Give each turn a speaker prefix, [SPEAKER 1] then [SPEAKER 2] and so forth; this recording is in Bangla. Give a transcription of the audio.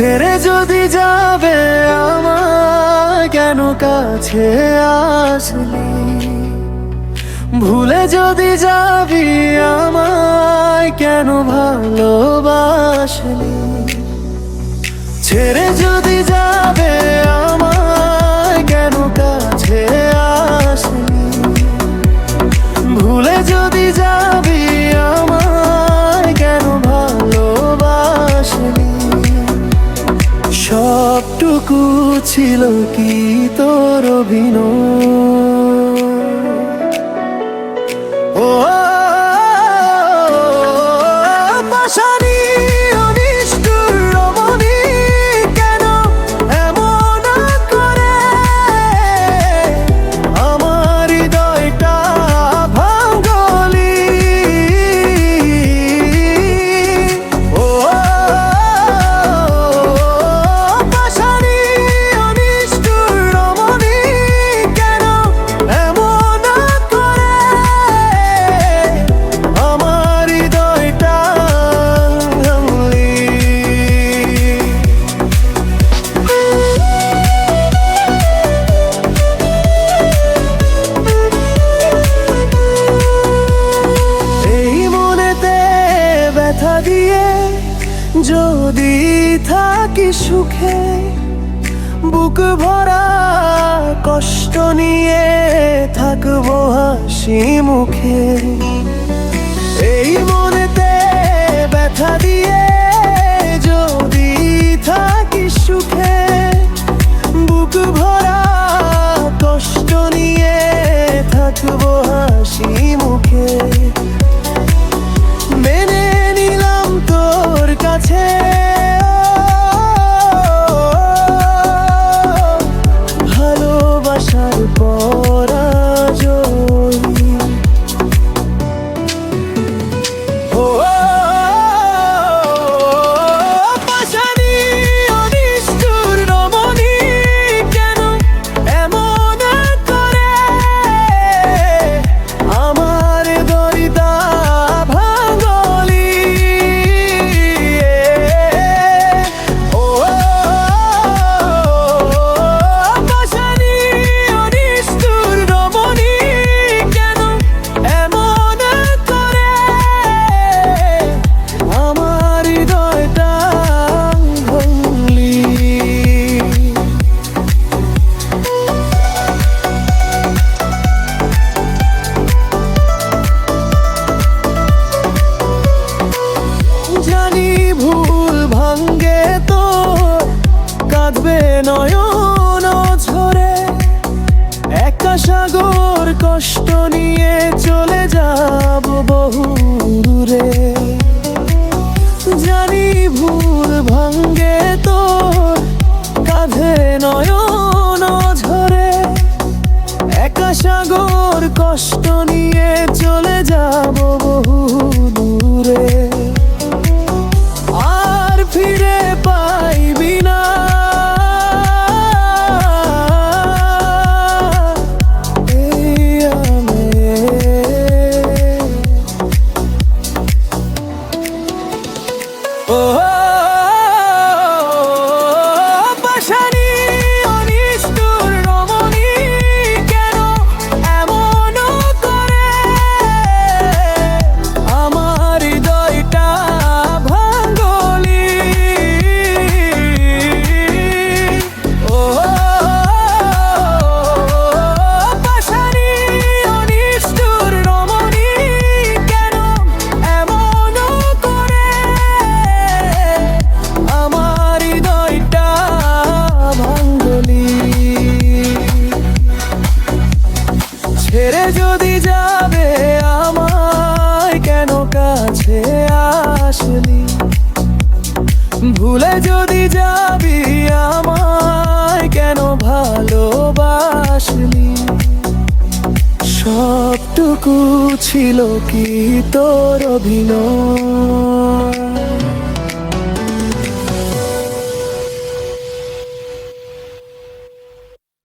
[SPEAKER 1] ছেড়ে যদি যাবে আমায় কেন কাছে আসলি, ভুলে যদি যাবি আমায় কেন ভালোবাসলি। ছেড়ে যদি যাবে আমায় কেন কাছে আসলি, ভুলে যদি যাবি আমায় কেন ভালোবাসলি। সবটুকু ছিল কি তোর অভিনয়? ও পাশানি অনিষ্ঠুর রমণী, কেন এমন করে আমার হৃদয়টা ভাঙলি। ও পাশানি অনিষ্ঠুর রমণী, কেন এমন করে আমার হৃদয়টা ভাঙলি। এই মনেতে ব্যথা দিয়ে যদি থাকি সুখে, বুক ভরা কষ্ট নিয়ে থাকবো হাসি মুখে। এই মনেতে ব্যথা দিয়ে যদি থাকি সুখে, বুক ভরা কষ্ট নিয়ে থাকবো হাসি মুখে। মেনে নিলাম তোর কাছে ভালোবাসার পরাজয়। ও পাশানি অনিষ্ঠুর রমণী, কেন এমন করে আমার হৃদয়টা ভাঙলি। ও পাশানি অনিষ্ঠুর রমণী, কেন এমন করে আমার হৃদয়টা ভাঙলি। জানি ভুল ভাঙ্গে তো কাঁদবে নয়ন ঝরে, একা সাগর কষ্ট নিয়ে চলে যাব বহু দূরে। জানি ভুল ভাঙ্গে তো কাঁধে নয়ন ঝরে, একা সাগর কষ্ট নিয়ে চলে যাব বহু দূরে। আর ফিরে পাইবি না এই আমের। ও পাশানি অনিষ্ঠুর রমণী, কেন এমন করে আমার হৃদয়টা ভাঙলি। ও পাশানি অনিষ্ঠুর রমণী, কেন এমন করে আমার হৃদয়টা ভাঙলি। ছেড়ে যদি যাবে আমায় কেন কাছে আসলি, ভুলে যদি যাবি আমায় কেন ভালোবাসলি। সবটুকু ছিল কি তোর অভিনয়?